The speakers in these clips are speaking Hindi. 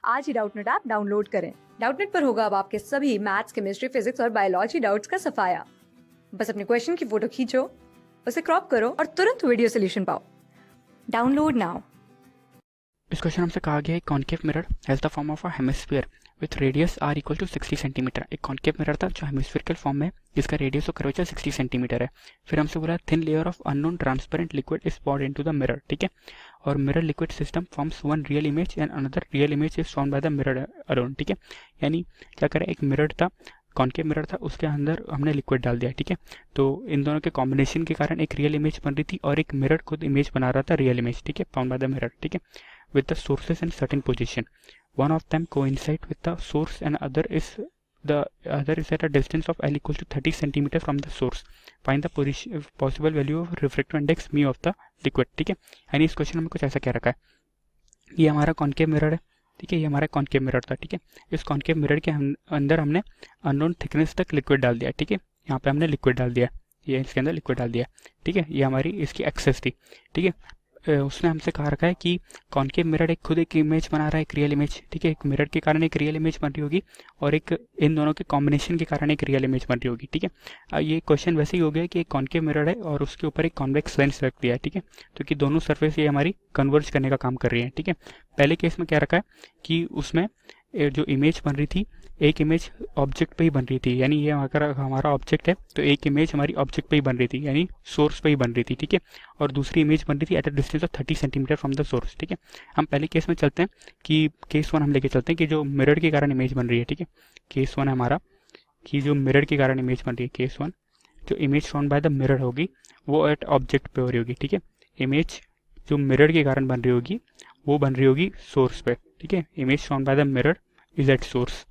आज ही डाउटनेट ऐप डाउनलोड करें। डाउटनेट पर होगा अब आपके सभी मैथ्स, केमिस्ट्री, फिजिक्स और बायोलॉजी डाउट्स का सफाया। बस अपने क्वेश्चन की फोटो खींचो, उसे क्रॉप करो और तुरंत वीडियो सोल्यूशन पाओ। Download now. इस क्वेश्चन हमसे कहा गया है concave mirror has the form of a hemisphere with radius R equal to 60 centimetre. एक कॉन्केव मिरर था जो हेमिस्फीरिकल फॉर्म में है, जिसका रेडियस और कर्वेचर 60 सेंटीमीटर है। फिर हमसे बोला thin layer of unknown transparent liquid is poured into the mirror, ठीक है। और mirror liquid system forms one real image and another real image is formed by the mirror alone, ठीक है। यानी क्या करें, एक मिरर था, कॉन्केव मिरर था, उसके अंदर हमने लिक्विड डाल दिया, ठीक है। तो इन दोनों के कॉम्बिनेशन के कारण एक रियल इमेज बन रही थी और एक मिरर खुद इमेज बना रहा था, रियल इमेज, ठीक है, फाउंड बाय द मिरर, ठीक है, with the sources in certain position. One of them coincide with the source and other is at a distance of L equals to 30 centimeter from the source. Find the possible value of refractive index mu of the liquid, ठीक है। यानी इस क्वेश्चन में कुछ ऐसा क्या रखा है, ये हमारा कॉन्केव मिरर है, ठीक है, ये हमारा कॉन्केव मिरर था, ठीक है। इस कॉन्केव मिरर के अंदर हमने अननोन थिकनेस तक लिक्विड डाल दिया, ठीक है। यहाँ पे हमने लिक्विड डाल दिया, ये इसके अंदर लिक्विड डाल दिया, ठीक है। ये हमारी इसकी एक्सेस थी, ठीक है। उसने हमसे कहा रखा है कि कॉन्केव मिरर एक खुद एक इमेज बना रहा है, एक रियल इमेज, ठीक है। एक मिरर के कारण एक रियल इमेज बन रही होगी और एक इन दोनों के कॉम्बिनेशन के कारण एक रियल इमेज बन रही होगी, ठीक है। ये क्वेश्चन वैसे ही हो गया कि एक कॉन्केव मिरर है और उसके ऊपर एक कॉन्वेक्स लेंस रख दिया है, ठीक है। तो कि दोनों सरफेस ये हमारी कन्वर्ज करने का काम कर रही है, ठीक है। पहले केस में क्या रखा है कि उसमें जो इमेज बन रही थी, एक इमेज ऑब्जेक्ट पे ही बन रही थी, यानी ये अगर हमारा ऑब्जेक्ट है तो एक इमेज हमारी ऑब्जेक्ट पे ही बन रही थी, यानी सोर्स पे ही बन रही थी, ठीक है। और दूसरी इमेज बन रही थी at a distance of 30 centimetre from the source, ठीक है। हम पहले केस में चलते हैं कि केस वन हम लेके चलते हैं कि जो मिरर के कारण इमेज बन रही है, ठीक है। केस वन है हमारा कि जो मिरर के कारण इमेज बन रही है, केस वन, जो image found by the mirror होगी वो एट ऑब्जेक्ट पे हो रही होगी, ठीक है। इमेज जो मिरर के कारण बन रही होगी वो बन रही होगी सोर्स पे, ठीक है। Image found by the mirror is at source,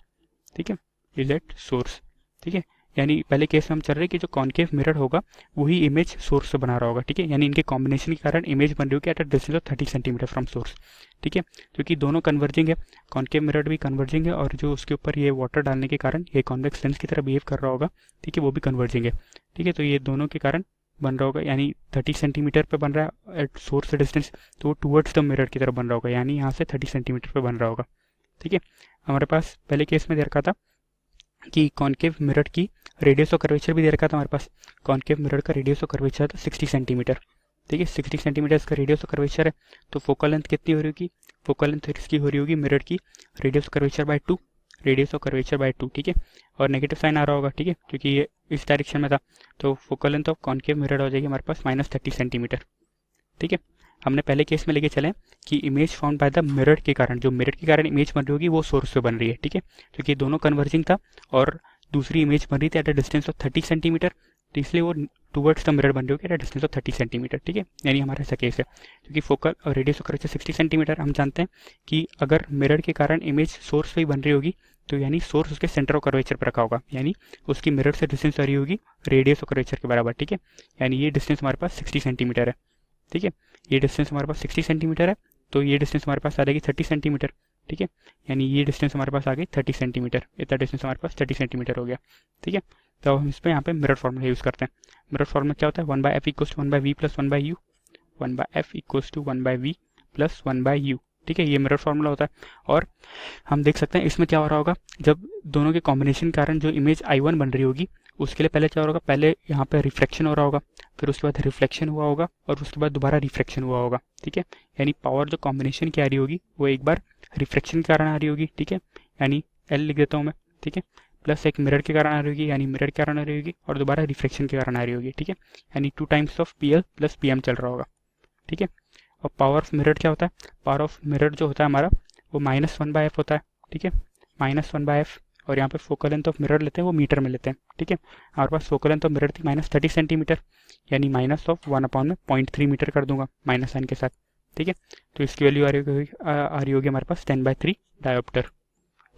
ठीक है, इज एट सोर्स, ठीक है। यानी पहले केस में हम चल रहे हैं कि जो कॉन्केव मिरर होगा वही इमेज सोर्स से बना रहा होगा, ठीक है। यानी इनके कॉम्बिनेशन के कारण इमेज बन रही होगी at a distance of 30 centimetre from source, ठीक है। क्योंकि दोनों कन्वर्जिंग है, कॉन्केव मिरर भी कन्वर्जिंग है और जो उसके ऊपर ये वाटर डालने के कारण ये कॉन्वेक्स लेंस की तरह बिहेव कर रहा होगा, ठीक है, वो भी कन्वर्जिंग है, ठीक है। तो ये दोनों के कारण बन रहा होगा, यानी 30 सेंटीमीटर पे बन रहा है एट सोर्स डिस्टेंस, तो वो टूवर्ड्स द मिरर की तरफ बन रहा होगा, यानी यहाँ से 30 सेंटीमीटर पे बन रहा होगा, ठीक है। हमारे पास पहले केस में दे रखा था कि कॉन्केव मिरर की रेडियस और कर्वेचर भी दे रखा था हमारे पास। कॉन्केव मिरर का रेडियस और कर्वेचर था 60 सेंटीमीटर, ठीक है। 60 सेंटीमीटर इसका रेडियस और कर्वेचर है, तो फोकल लेंथ कितनी हो रही होगी, फोकल लेंथ इसकी हो रही होगी मिरर की रेडियस और कर्वेचर बाय 2, रेडियस और कर्वेचर बाय 2, ठीक है। और नेगेटिव साइन आ रहा होगा, ठीक है, क्योंकि ये इस डायरेक्शन में था, तो focal length of concave mirror हो जाएगी हमारे पास -30 सेंटीमीटर, ठीक है। हमने पहले केस में लेके चले कि image found by the mirror के कारण, जो मिरर के कारण इमेज बन रही होगी वो सोर्स से बन रही है, ठीक है, क्योंकि दोनों कन्वर्जिंग था और दूसरी इमेज बन रही थी at a distance of 30 centimetre, तो इसलिए वो टुवर्ड्स द मिरर बन रही होगी at a distance of 30 centimetre, ठीक है। यानी हमारा ऐसा केस है, क्योंकि फोकल और रेडियस ऑफ कर्वेचर 60 सेंटीमीटर, हम जानते हैं कि अगर मिरर के कारण इमेज सोर्स पे ही बन रही होगी तो यानी सोर्स उसके सेंटर ऑफ कर्वेचर पर रखा होगा, यानी उसकी मिरर से डिस्टेंस आ रही होगी रेडियस ऑफ कर्वेचर के बराबर, ठीक है। यानी ये डिस्टेंस हमारे पास 60 सेंटीमीटर है, ठीक है। ये डिस्टेंस हमारे पास 60 सेंटीमीटर है, तो ये डिस्टेंस हमारे पास आ जाएगी 30 सेंटीमीटर, ठीक है। यानी ये डिस्टेंस हमारे पास आ गई 30 सेंटीमीटर, इतना डिस्टेंस हमारे पास 30 सेंटीमीटर हो गया, ठीक है। तो हम इस पर यहाँ पे मिरर फॉर्मूला यूज़ करते हैं। मिरर फॉर्मूला क्या होता है, 1/f equals to 1/v plus 1/u, 1/f equals to 1/v plus 1/u, ठीक है। ये मिरर फॉर्मूला होता है। और हम देख सकते हैं इसमें क्या हो रहा होगा, जब दोनों के कॉम्बिनेशन के कारण जो इमेज I1 बन रही होगी उसके लिए पहले क्या हो रहा होगा, पहले यहाँ पे रिफ्लेक्शन हो रहा होगा, फिर उसके बाद रिफ्लेक्शन हुआ होगा और उसके बाद दोबारा रिफ्लेक्शन हुआ होगा, ठीक है। यानी पावर जो कॉम्बिनेशन की आ रही होगी वो एक बार रिफ्लेक्शन के कारण आ रही होगी, ठीक है, यानी L लिख देता हूँ मैं, ठीक है, प्लस एक मिरर के कारण आ रही होगी, यानी मिरर के कारण आ रही होगी, और दोबारा रिफ्लेक्शन के कारण आ रही होगी, ठीक है। यानी 2 times of PL plus PM चल रहा होगा, ठीक है। और पावर ऑफ मिरर क्या होता है, पावर ऑफ मिरर जो होता है हमारा वो -1/f होता है, ठीक है, -1/f। और यहाँ पे फोकल लेंथ ऑफ मिरर लेते हैं वो मीटर में लेते हैं, ठीक है। हमारे पास फोकल लेंथ ऑफ मिरर थी -30 सेंटीमीटर, यानी -1/0.3 मीटर कर दूंगा माइनस साइन के साथ, ठीक है। तो इसकी वैल्यू आ रही होगी हमारे पास 10/3 डायोप्टर,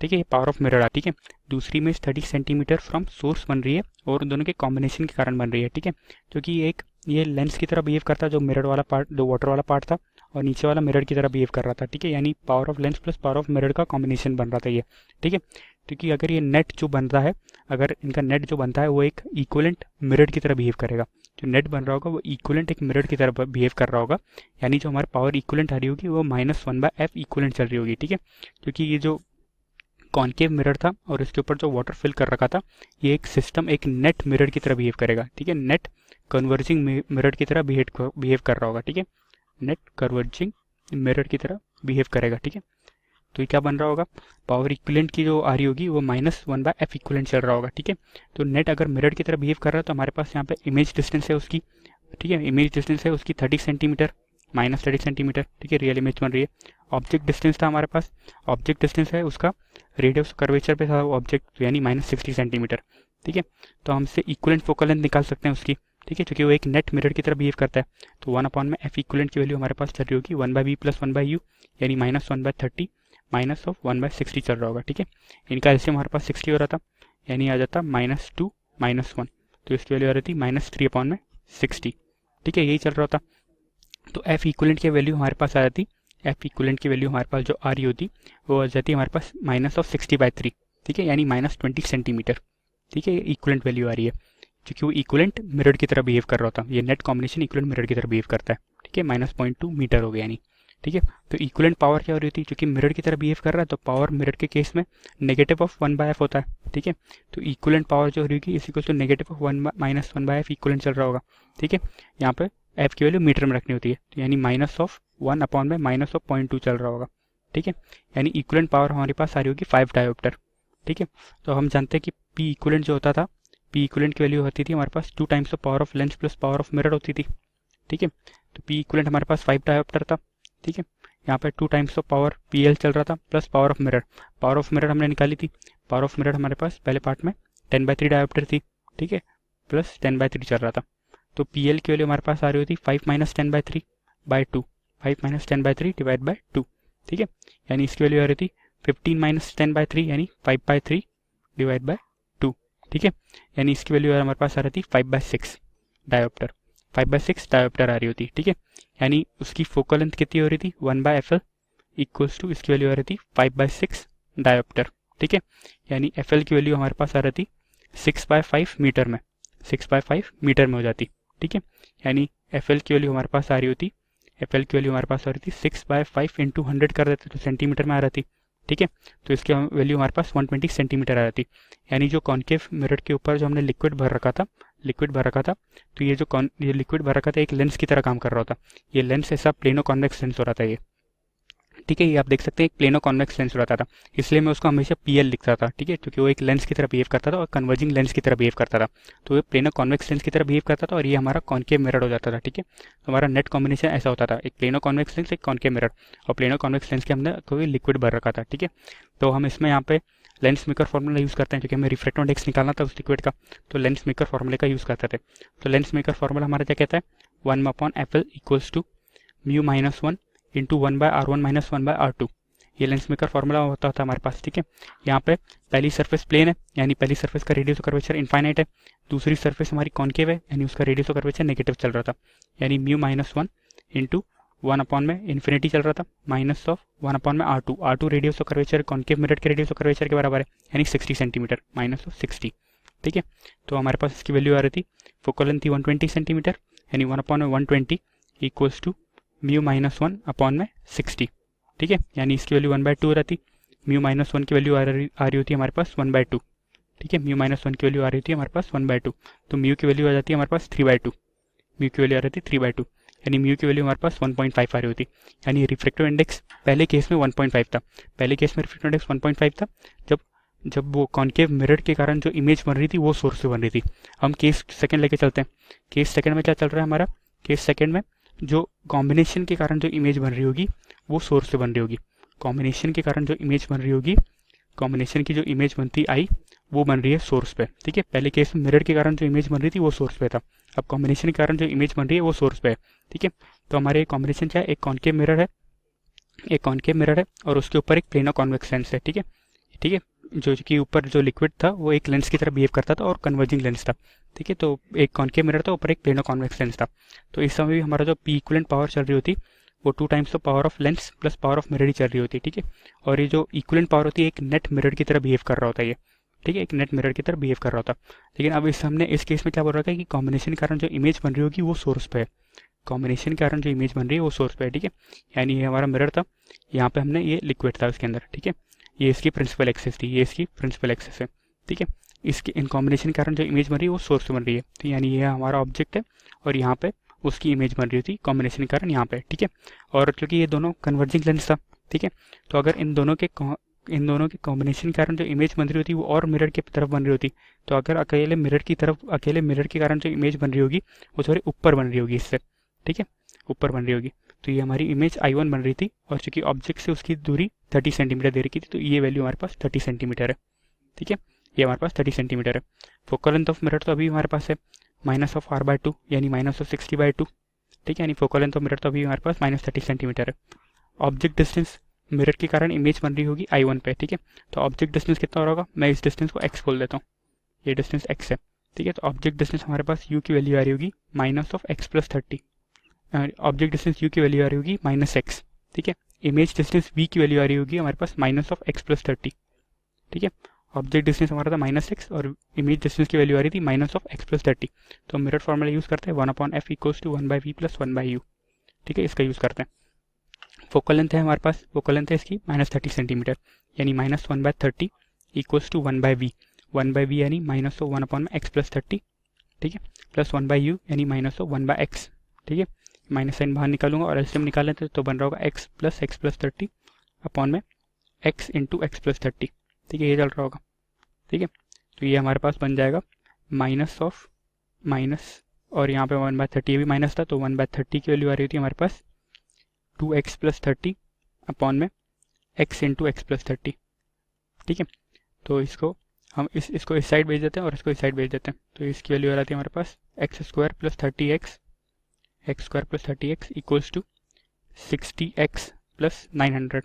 ठीक है। ये पावर ऑफ मिरर ठीक है। दूसरी में 30 सेंटीमीटर फ्रॉम सोर्स बन रही है और दोनों के कॉम्बिनेशन के कारण बन रही है, ठीक है। क्योंकि ये लेंस की तरह बिहेव करता है, जो मिरर वाला पार्ट, जो वाटर वाला पार्ट था, और नीचे वाला मिरर की तरह बिहेव कर रहा था, ठीक है। यानी power of lens plus power of mirror का कॉम्बिनेशन बन रहा था ये, ठीक है। क्योंकि अगर ये नेट जो बनता है, अगर इनका नेट जो बनता है वो एक इक्वलेंट मिरर की तरह बिहेव करेगा, जो नेट बन रहा होगा वो इक्वलेंट एक मिरर की तरह बिहेव कर रहा होगा, यानी जो हमारी पावर इक्वलेंट आ रही होगी वो -1/f इक्वलेंट चल रही होगी, ठीक है। क्योंकि ये जो कॉन्केव मिरर था और इसके ऊपर जो वाटर फिल कर रखा था, ये एक सिस्टम एक नेट मिरर की तरह बिहेव करेगा, ठीक है। नेट कन्वर्जिंग मिरर की तरह बिहेव कर रहा होगा, ठीक है। नेट कन्वर्जिंग मिरर की तरह बिहेव करेगा, ठीक है। तो ये क्या बन रहा होगा, पावर इक्विवेलेंट की जो आ रही होगी वो -1/f इक्विवेलेंट चल रहा होगा, ठीक है। तो नेट अगर मिरर की तरह बिहेव कर रहा है तो हमारे पास यहाँ पे इमेज डिस्टेंस है उसकी, ठीक है, इमेज डिस्टेंस है उसकी 30 सेंटीमीटर, -30 सेंटीमीटर, ठीक है, रियल इमेज बन रही है। ऑब्जेक्ट डिस्टेंस था हमारे पास, ऑब्जेक्ट डिस्टेंस है उसका रेडियस कर्वेचर पे था ऑब्जेक्ट, यानी -60 सेंटीमीटर, ठीक है। तो हमसे इक्विवेलेंट फोकल लेंथ निकाल सकते हैं उसकी, ठीक है, क्योंकि वो एक नेट मिरर की तरह बिहेव करता है। तो 1/f इक्विवेलेंट की वैल्यू हमारे पास चल रही होगी 1/b + 1/u, यानी -1/30 -1/60 चल रहा होगा, ठीक है। इनका एलसीएम हमारे पास 60 हो रहा था, यानी आ जाता -2 -1, तो इसकी वैल्यू आ रही थी -3/60, ठीक है, यही चल रहा था। तो f इक्विवेलेंट की वैल्यू हमारे पास आ जाती, f इक्विवेलेंट की वैल्यू हमारे पास जो आ रही होती वो आ जाती हमारे पास -60/3, ठीक है, यानी -20 सेंटीमीटर, ठीक है, इक्विवेलेंट वैल्यू आ रही है, क्योंकि वो इक्विवेलेंट मिरर की तरह बिहेव कर रहा होता है। ये नेट कॉम्बिनेशन इक्विवेलेंट मिरर की तरह बिहेव करता है, ठीक है, -0.2 मीटर हो गया यानी, ठीक है। तो इक्विवेलेंट पावर क्या हो रही थी, क्योंकि मिरर की तरह बिहेव कर रहा है तो पावर मिरर के केस में -1/f होता है, ठीक है। तो इक्विवेलेंट पावर जो हो रही होगी इसी को -1/f इक्विवेलेंट चल रहा होगा, ठीक है। यहाँ पे f की वैल्यू मीटर में रखनी होती है, तो यानी -1/(-0.2 चल रहा होगा, ठीक है। यानी इक्विवेलेंट पावर हमारे पास आ रही होगी 5 डायोप्टर, ठीक है। तो हम जानते हैं कि p इक्विवेलेंट जो होता था, p इक्विवेलेंट की वैल्यू होती थी हमारे पास 2 times the power of lens plus power of mirror होती थी, ठीक है। तो p इक्विवेलेंट हमारे पास 5 डायोप्टर था, ठीक है। यहाँ पे 2 टाइम्स ऑफ पावर pl चल रहा था plus power of mirror, power of mirror हमने निकाली थी, पावर ऑफ मिरर हमारे पास पहले पार्ट में 10/3 डायोप्टर थी, ठीक है, प्लस 10/3 चल रहा था। तो pl की वैल्यू हमारे पास आ रही होती 5 - 10/3/2, 5 - 10/3 डिवाइड बाई 2, ठीक है। यानी इसकी वैल्यू आ रही थी 15 - 10/3 यानी 5/3 डिवाइड बाई 2, ठीक है। यानी इसकी वैल्यू हमारे पास आ रही थी 5/6 डायोप्टर, 5/6 डायोप्टर आ रही होती, ठीक है। यानी उसकी फोकल लेंथ कितनी हो रही थी 1/fl इक्वल्स टू इसकी वैल्यू आ रही थी 5/6 डायोप्टर, ठीक है। यानी fl की वैल्यू हमारे पास आ रही थी 6/5 मीटर में, 6/5 मीटर में हो जाती, ठीक है। यानी fl की वैल्यू हमारे पास आ रही होती, fl की वैल्यू हमारे पास आ रही थी 6/5 × 100 कर देते तो सेंटीमीटर में आ रही थी, ठीक है। तो इसकी वैल्यू हमारे पास 120 सेंटीमीटर आ जाती। यानी जो कॉन्केव मिरर के ऊपर जो हमने लिक्विड भर रखा था, तो ये जो ये लिक्विड भर रखा था एक लेंस की तरह काम कर रहा होता। ये लेंस ऐसा प्लेनो कॉन्वेक्स लेंस हो रहा था ये, ठीक है। ये आप देख सकते हैं एक प्लेनो कॉन्वेक्स लेंस रहता था, इसलिए मैं उसको हमेशा PL लिखता था, ठीक है, क्योंकि वो एक लेंस की तरह बिहेव करता था और कन्वर्जिंग लेंस की तरह बिहेव करता था। तो ये प्लेनो कॉन्वेक्स लेंस की तरह बिहेव करता था और ये हमारा कॉन्केव मिरर हो जाता था, ठीक है। तो हमारा नेट कॉम्बिनेशन ऐसा होता था, एक प्लेनो कॉन्वेक्स लेंस, एक कॉन्केव मिरर, और प्लेनो कॉन्वेक्स लेंस के हमने कोई लिक्विड भर रखा था, ठीक है। तो हम इसमें यहाँ पे लेंस मेकर फॉर्मूला यूज़ करते हैं, क्योंकि हमें रिफ्रैक्टिव इंडेक्स निकालना था उस लिक्विड का, तो लेंस मेकर फॉर्मूले का यूज़ करते थे। तो लेंस मेकर फॉर्मूला हमारा क्या कहता है, 1/fl equals to μ-1 into 1/r1 - 1/r2, ये लेंस मेकर फॉर्मूला होता था हमारे पास, ठीक है। यहाँ पे पहली सरफेस प्लेन है, यानी पहली सरफेस का रेडियस ऑफ कर्वेचर इनफाइनाइट है, दूसरी सरफेस हमारी कॉन्केव है, यानी उसका रेडियस ऑफ कर्वेचर नेगेटिव चल रहा था, यानी μ-1 इंटू 1 में इन्फिनिटी चल रहा था -1/r2, r2 radius of curvature concave mirror के रेडियस ऑफ कर्वेचर के बराबर है, यानी 60 सेंटीमीटर -60, ठीक है। तो हमारे पास इसकी वैल्यू आ रही थी, फोकल लेंथ थी 120 सेंटीमीटर, यानी 1/120 इक्वल्स टू μ-1/60, ठीक है। यानी इसकी वैल्यू 1/2 हो जाती, μ-1 की वैल्यू आ रही होती है हमारे पास 1/2, ठीक है। μ-1 की वैल्यू आ रही थी हमारे पास 1/2, तो म्यू की वैल्यू आ जाती है हमारे पास 3/2, म्यू की वैल्यू आ रही थी 3/2, यानी म्यू की वैल्यू हमारे पास 1.5 आ रही होती। यानी रिफ्रैक्टिव इंडेक्स पहले केस में 1.5 था, पहले केस में रिफ्रैक्टिव इंडेक्स 1.5 था, जब वो कॉन्केव मिरर के कारण जो इमेज बन रही थी वो सोर्स से बन रही थी। हम केस सेकंड लेके चलते हैं, केस सेकंड में क्या चल रहा है हमारा, केस सेकंड में जो कॉम्बिनेशन के कारण जो इमेज बन रही होगी वो सोर्स से बन रही होगी, कॉम्बिनेशन के कारण जो इमेज बन रही होगी, कॉम्बिनेशन की जो इमेज बनती आई वो बन रही है सोर्स पे, ठीक है। पहले केस में मिरर के कारण जो इमेज बन रही थी वो सोर्स पे था, अब कॉम्बिनेशन के कारण जो इमेज बन रही है वो सोर्स पे है, ठीक है। तो हमारे कॉम्बिनेशन क्या है, एक कॉन्केव मिरर है, और उसके ऊपर एक प्लेनो कॉन्वेक्स लेंस है, ठीक है, ठीक है। जो कि ऊपर जो लिक्विड था वो एक लेंस की तरह बिहेव करता था और कन्वर्जिंग लेंस था, ठीक है। तो एक कॉन्केव मिरर था, ऊपर एक प्लेनो कॉन्वेक्स लेंस था। तो इस समय भी हमारा जो पी इक्विवेलेंट पावर चल रही होती वो 2 times of power of lens plus power of mirror ही चल रही होती, ठीक है। और ये जो इक्विवेलेंट पावर होती है एक नेट मिरर की तरह बिहेव कर रहा होता है ये, ठीक है, एक नेट मिरर की तरह बिहेव कर रहा होता। लेकिन अब इस केस में क्या बोल रहा है कि कॉम्बिनेशन के कारण जो इमेज बन रही होगी वो सोर्स पे है, कॉम्बिनेशन के कारण जो इमेज बन रही है वो सोर्स पे है। ठीक है, यानी ये हमारा मिरर था, यहाँ पे हमने ये लिक्विड था उसके अंदर। ठीक है, ये इसकी प्रिंसिपल एक्सेस थी, ये इसकी प्रिंसिपल एक्सेस है। ठीक है, इसके इन कॉम्बिनेशन के कारण जो इमेज बन रही है वो सोर्स से बन रही है। तो यानी ये हमारा ऑब्जेक्ट है और यहाँ पे उसकी इमेज बन रही थी कॉम्बिनेशन के कारण यहाँ पे। ठीक है, और क्योंकि ये दोनों कन्वर्जिंग लेंस था, ठीक है, तो अगर इन दोनों के कॉम्बिनेशन के कारण जो इमेज बन रही होती वो और मिरर की तरफ बन रही होती, तो अगर अकेले मिरर के कारण जो इमेज बन रही होगी वो थोड़ी ऊपर बन रही होगी इससे। ठीक है, ऊपर बन रही होगी। तो ये हमारी इमेज I1 बन रही थी और चूंकि ऑब्जेक्ट से उसकी दूरी 30 सेंटीमीटर दे रखी थी, तो ये वैल्यू हमारे पास 30 सेंटीमीटर है। ठीक है, ये हमारे पास 30 सेंटीमीटर है। फोकल लेंथ ऑफ मिरर तो अभी हमारे पास है -r/2 यानी -60/2। ठीक है, यानी फोकल लेंथ ऑफ मिरर तो अभी हमारे पास -30 सेंटीमीटर है। ऑब्जेक्ट डिस्टेंस मिरर के कारण इमेज बन रही होगी I1 पे। ठीक है, तो ऑब्जेक्ट डिस्टेंस कितना हो होगा, मैं इस डिस्टेंस को x बोल देता हूँ, ये डिस्टेंस x है। ठीक है, तो ऑब्जेक्ट डिस्टेंस हमारे पास u की वैल्यू आ रही होगी -x+30। ऑब्जेक्ट डिस्टेंस u की वैल्यू आ रही होगी -x। ठीक है, इमेज डिस्टेंस v की वैल्यू आ रही होगी हमारे पास -x+30। ठीक है, ऑब्जेक्ट डिस्टेंस हमारा था -x और इमेज डिस्टेंस की वैल्यू आ रही थी -x+30। तो मिरर फॉर्मूला यूज़ करते हैं 1/f = 1/v + 1/u। ठीक है, इसका यूज़ करते हैं। फोकल लेंथ है हमारे पास, फोकल लेंथ है इसकी -30 सेंटीमीटर, यानी -1/30 = 1/v। 1/v यानी -1/x+30। ठीक है, प्लस 1/u यानी -1/x। ठीक है, माइनस साइन बाहर निकालूंगा और एलसीएम निकाल लेते तो बन रहा होगा x + x+30 अपॉन में x × x+30। ठीक है, ये चल रहा होगा। ठीक है, तो ये हमारे पास बन जाएगा माइनस और यहाँ पे 1/30 ये भी माइनस था, तो 1/30 की वैल्यू आ रही थी हमारे पास 2x + 30 अपॉन में x × x+30। ठीक है, तो इसको हम इसको इस साइड भेज देते हैं और इसको इस साइड भेज देते हैं, तो इसकी वैल्यू आ रही है हमारे पास x² + 30x = 60x + 900।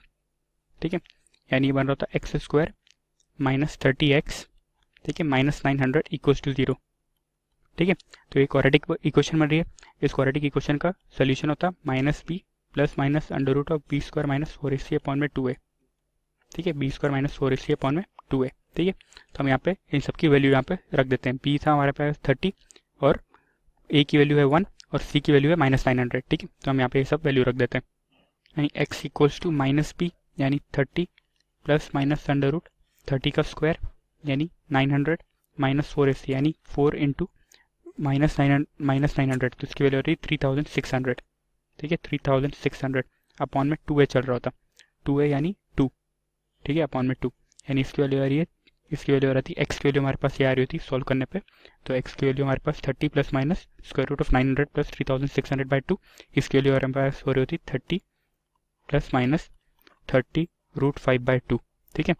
ठीक है, यानी ये बन रहा था x² - 30x, ठीक है, -900 = 0। ठीक है, तो ये क्वाड्रेटिक इक्वेशन बन रही है। इस क्वाड्रेटिक इक्वेशन का सोल्यूशन होता है -b + -√b² - 4ac/2a। ठीक है, b² - 4ac/2a। ठीक है, तो हम यहाँ पे इन सब की वैल्यू यहाँ पे रख देते हैं। b था हमारे पास 30 और a की वैल्यू है 1 और c की वैल्यू है -900। ठीक है, तो हम यहाँ पे ये सब वैल्यू रख देते हैं, यानी x = -b यानी 30 + -√30 का स्क्वायर यानी 900 - 4ac यानी 4 × -900, तो इसकी वैल्यू हो रही है 3600। ठीक है, 3600 अपॉन में 2a चल रहा होता, 2a यानी 2। ठीक है, अपॉन में 2 यानी इसकी वैल्यू आ रही है, इसकी वैल्यू आ रही थी x की वैल्यू हमारे पास ये आ रही होती सॉल्व करने पे, तो x की वैल्यू हमारे पास 30 ± √900 + 3600/2। इसकी वैल्यू हमारे पास हो रही होती 30 ± 30 √5/2। ठीक है,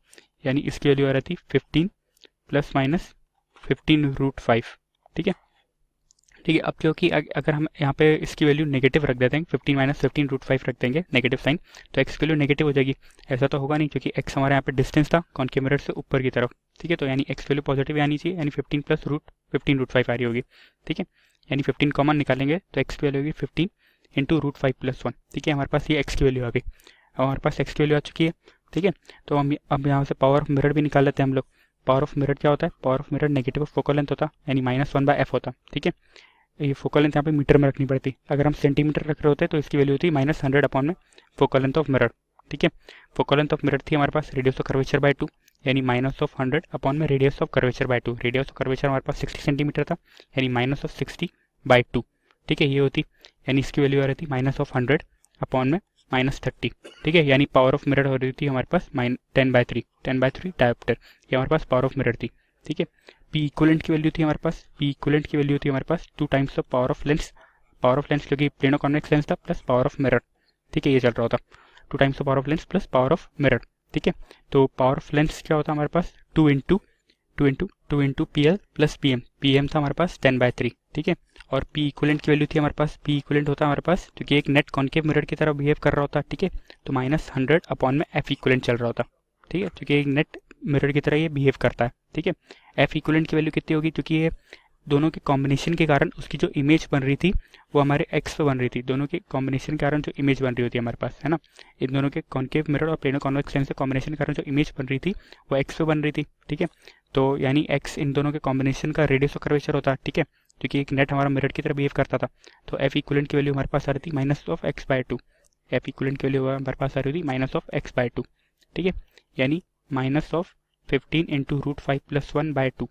यानी इसकी वैल्यू आ रही थी 15 ± 15 √5। ठीक है, ठीक है, अब क्योंकि अगर हम यहाँ पे इसकी वैल्यू नेगेटिव रख देते हैं, 15 - 15 √5 रख देंगे नेगेटिव साइन, तो x की वैल्यू नेगेटिव हो जाएगी। ऐसा तो होगा नहीं क्योंकि x हमारे यहाँ पे डिस्टेंस था कॉनकेव मिरर से ऊपर की तरफ। ठीक है, तो यानी x वैल्यू पॉजिटिव आनी चाहिए, यानी 15 + √15 √5 आ रही होगी। ठीक है, यानी 15 कॉमन निकालेंगे तो x की वैल्यू होगी 15 × √5 + 1। ठीक है, हमारे पास ये x की वैल्यू आ गई। अब हमारे पास x की वैल्यू आ चुकी है। ठीक है, तो हम अब यहाँ से पावर ऑफ मिरर भी निकाल लेते हैं हम लोग। पावर ऑफ मिरर क्या होता है, power of mirror negative of focal length होता, यानी -1/f होता। ठीक है, ये फोकल लेंथ यहाँ पे मीटर में रखनी पड़ती, अगर हम सेंटीमीटर रख रहे होते तो इसकी वैल्यू होती -100 अपॉन में फोकल लेंथ ऑफ मिरर। ठीक है, फोकल लेंथ ऑफ मिरर थी हमारे पास रेडियस ऑफ कर्वेचर/2 यानी -100 अपॉन में radius of curvature. Radius of curvature हमारे पास 60 सेंटीमीटर था यानी -60/2। ठीक है, ये होती, यानी इसकी वैल्यू आ रही थी -100 अपॉन में -30। ठीक है, यानी पावर ऑफ मिरर हो रही थी हमारे पास 10/3 डायोप्टर, ये हमारे पास पावर ऑफ मिरर थी। ठीक है, P इक्वलेंट की वैल्यू थी हमारे पास, P इक्वलेंट की वैल्यू थी हमारे पास 2 times of power of lens. Power of lens क्योंकि प्लेनो कॉन्वेक्स लेंस था प्लस पावर ऑफ मिरर। ठीक है, ये चल रहा होता 2 times of power of lens plus power of mirror. ठीक है, तो पावर ऑफ लेंस क्या होता हमारे पास 2 × PL + PM। PM था हमारे पास 10/3। ठीक है, और P इक्वलेंट की वैल्यू थी हमारे पास, P इक्वलेंट होता है हमारे पास क्योंकि एक नेट कॉनकेव मिरर की तरह बिहेव कर रहा होता। ठीक है, तो -100 अपॉन में F इक्वलेंट चल रहा होता। ठीक है, क्योंकि एक नेट मिरर की तरह ये बिहेव करता है। ठीक है, F इक्वलेंट की वैल्यू कितनी होगी, क्योंकि ये दोनों के कॉम्बिनेशन के कारण उसकी जो इमेज बन रही थी वो हमारे x पे बन रही थी। दोनों के कॉम्बिनेशन के कारण जो इमेज बन रही होती है हमारे पास, है ना, इन दोनों के कॉनकेव मिरर और प्लेनो कॉन्वेक्स लेंस के कॉम्बिनेशन के कारण जो इमेज बन रही थी वो x पे बन रही थी। ठीक है, तो यानी x इन दोनों के कॉम्बिनेशन का रेडियस ऑफ कर्वेचर होता है, ठीक है, क्योंकि एक नेट हमारा मिरर की तरह बिहेव करता था। तो एफ इक्वलेंट की वैल्यू हमारे पास आ रही थी -(x/2). एफ इक्वलेंट की वैल्यू हमारे पास आ रही थी -(x/2), ठीक है, यानी -15 × √5 + 1/2,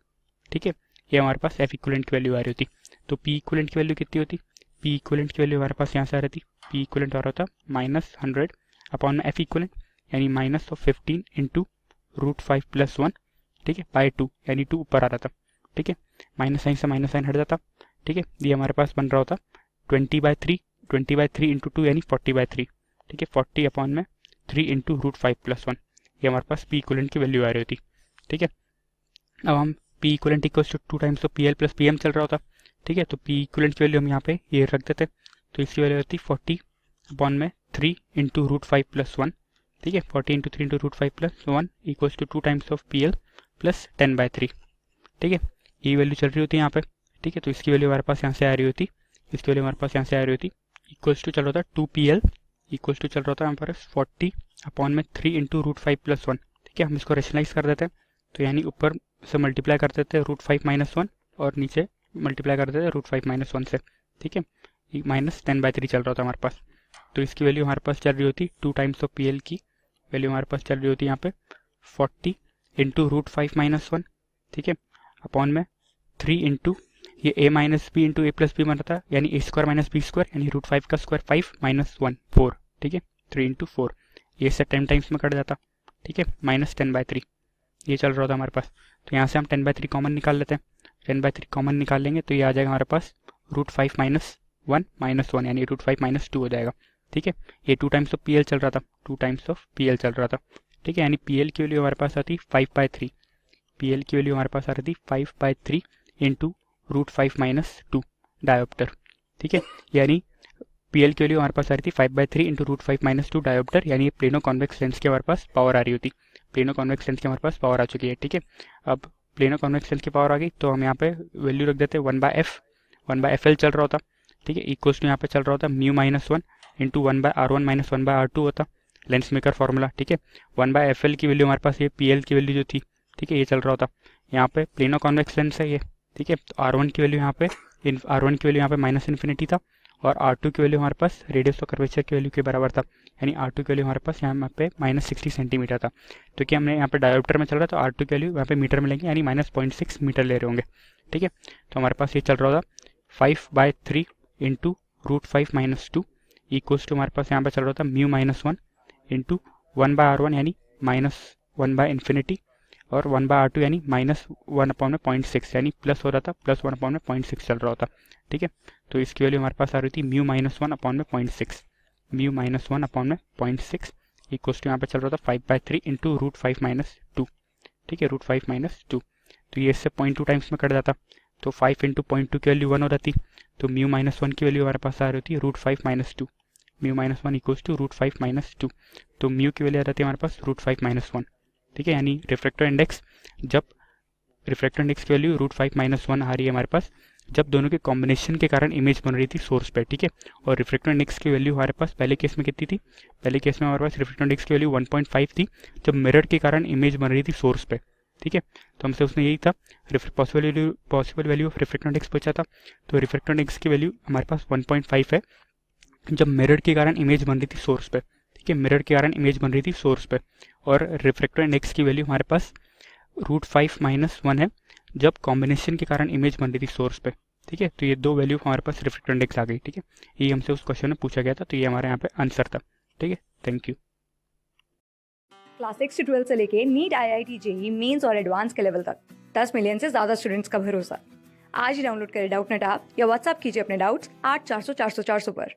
ठीक है, ये हमारे पास एफ इक्वलेंट की वैल्यू आ रही होती। तो पी इक्वलेंट की वैल्यू कितनी होती? पी इक्वलेंट की वैल्यू हमारे पास यहाँ से आ रही थी, पी इक्वलेंट आ रहा था -100 अपॉन एफ इक्वलेंट, यानी -15 × √5 + 1, ठीक है, बाय 2, यानी 2 ऊपर आ रहा था, ठीक है, माइनस साइन से माइनस साइन हट जाता, ठीक है, ये हमारे पास बन रहा होता 20/3 × 2 यानी 40/3, ठीक है, 40 अपॉन में 3 × √5 + 1, ये हमारे पास पी इक्वलेंट की वैल्यू आ रही होती, ठीक है। अब हम P equivalent equals to 2 times of P L plus P M चल रहा होता, ठीक है, तो पी इक्वलेंट की वैल्यू हम यहाँ पे ये रख देते, तो इसकी वैल्यू होती 40 अपॉन में 3 × √5 + 1, ठीक है, 40 × 3 × √5 + 1 equals to 2 times of P L plus 10/3, ठीक है, ये वैल्यू चल रही होती है यहाँ पे, ठीक है, तो इसकी वैल्यू हमारे पास यहाँ से आ रही होती, इसकी वैल्यू हमारे पास यहाँ से आ रही होती इक्वल्स टू चल रहा था 2PL इक्वल्स टू चल रहा था हमारे पास 40 अपॉन में 3 × √5 + 1, ठीक है, हम इसको रेशनलाइज कर देते हैं, तो यानी ऊपर से मल्टीप्लाई कर देते हैं √5 - 1 और नीचे मल्टीप्लाई कर देते हैं √5 - 1 से, ठीक है, -10/3 चल रहा था हमारे पास। तो इसकी वैल्यू हमारे पास चल रही होती 2 टाइम्स ऑफ PL की वैल्यू हमारे पास चल रही होती यहाँ पे 40 × √5 - 1, ठीक है, अपॉन में 3 × ये a - b × a + b बन रहा था, यानी a² - b² यानी √5 का स्क्वायर 5 - 1 4, ठीक है, 3 × 4, ये से 10 टाइम्स में कट जाता, ठीक है, -10/3 ये चल रहा था हमारे पास। तो यहाँ से हम 10/3 कॉमन निकाल लेते हैं, 10/3 कॉमन निकाल लेंगे तो ये आ जाएगा हमारे पास √5 - 1 - 1 यानी √5 - 2 हो जाएगा, ठीक है, ये 2 टाइम्स ऑफ PL चल रहा था, 2 टाइम्स ऑफ PL चल रहा था, ठीक है, यानी PL की वैल्यू हमारे पास आती 5/3, PL की वैल्यू हमारे पास आ रही थी 5/3 × √5 - 2 डायोप्टर, ठीक है, यानी PL की वैल्यू हमारे पास आ रही थी 5/3 × √5 - 2 डायोप्टर, यानी प्लेनो कॉन्वेक्स लेंस की हमारे पास पावर आ रही होती, प्लेनो कॉन्वेक्स लेंस की हमारे पास पावर आ चुकी है, ठीक है। अब प्लेनो कॉन्वेक्स लेंस की पावर आ गई तो हम यहाँ पे वैल्यू रख देते हैं 1/FL चल रहा होता, ठीक है, इक्वल्स टू यहाँ पे चल रहा होता μ - 1 × 1/R1 - 1/R2 होता लेंस मेकर फार्मूला, ठीक है, 1/FL की वैल्यू हमारे पास ये PL की वैल्यू जो थी, ठीक है, ये चल रहा होता, यहाँ पे प्लेनो कॉन्वेक्स लेंस है ये, ठीक है, तो R1 की वैल्यू यहाँ पे R1 की वैल्यू यहाँ पे -∞ था और R2 की वैल्यू हमारे पास रेडियस ऑफ कर्वेचर की वैल्यू के बराबर था, यानी R2 की वैल्यू हमारे पास यहाँ पे -60 सेंटीमीटर था, तो क्या हमने यहाँ पे डायोप्टर में चल रहा है तो R2 की वैल्यू यहाँ पे मीटर में लेंगे, यानी -0.6 मीटर ले रहे होंगे, ठीक है, तो हमारे पास ये चल रहा था 5/3 × √5 - 2 इक्वल्स टू हमारे पास यहाँ पे चल रहा था μ - 1 × 1/R1 यानी -1/∞ और 1/R2 यानी -1/0.6 यानी प्लस हो रहा था +1/0.6 चल रहा होता, ठीक है, तो इसकी वैल्यू हमारे पास आ रही थी μ - 1/0.6, μ - 1/0.6 इक्वल्स टू यहाँ पे चल रहा था 5/3 × √5 - 2, ठीक है, √5 - 2, तो ये इससे 0.2 टाइम्स में कट जाता, तो 5 × 0.2 की वैल्यू 1 हो जाती, तो μ - 1 की वैल्यू हमारे पास आ रही होती √5 - 2, μ - 1 इक्वल्स टू √5 - 2, तो μ की वैल्यू आ जाती है हमारे पास √5 - 1, ठीक है, यानी रिफ्रैक्टिव इंडेक्स जब रिफ्रैक्टिव इंडेक्स की वैल्यू √5 - 1 आ रही है हमारे पास जब दोनों के कॉम्बिनेशन के कारण इमेज बन रही थी सोर्स पे, ठीक है, और रिफ्रैक्टिव इंडेक्स की वैल्यू हमारे पास पहले केस में कितनी थी, पहले केस में हमारे पास रिफ्रैक्टिव इंडेक्स की वैल्यू 1.5 थी जब मिरर के कारण इमेज बन रही थी सोर्स पे, ठीक है, तो हमसे उसने यही था possible value of refractive index पूछा था, तो रिफ्रैक्टिव इंडेक्स की वैल्यू हमारे पास 1.5 है जब मिरर के कारण इमेज बन रही थी सोर्स पे, ठीक है, मिरर के कारण इमेज बन रही थी सोर्स पे, और रिफ्रैक्टिव इंडेक्स की वैल्यू हमारे पास √5 - 1 है जब कॉम्बिनेशन के कारण इमेज बन रही थी सोर्स पे, ठीक है, तो ये दो वैल्यू हमारे पास रिफ्रैक्टिव इंडेक्स आ गई, ठीक है, ये हमसे उस क्वेश्चन में पूछा गया था, तो ये हमारे यहाँ पे आंसर था, ठीक है, थैंक यू। क्लास 6 से 12 से लेके नीट, IIT, JEE मेंस और एडवांस के लेवल तक 10 मिलियन से ज्यादा स्टूडेंट्स का भरोसा। आज ही डाउनलोड करें डाउटनेट ऐप या व्हाट्सएप कीजिए अपने डाउट्स 8400 400 400 पर।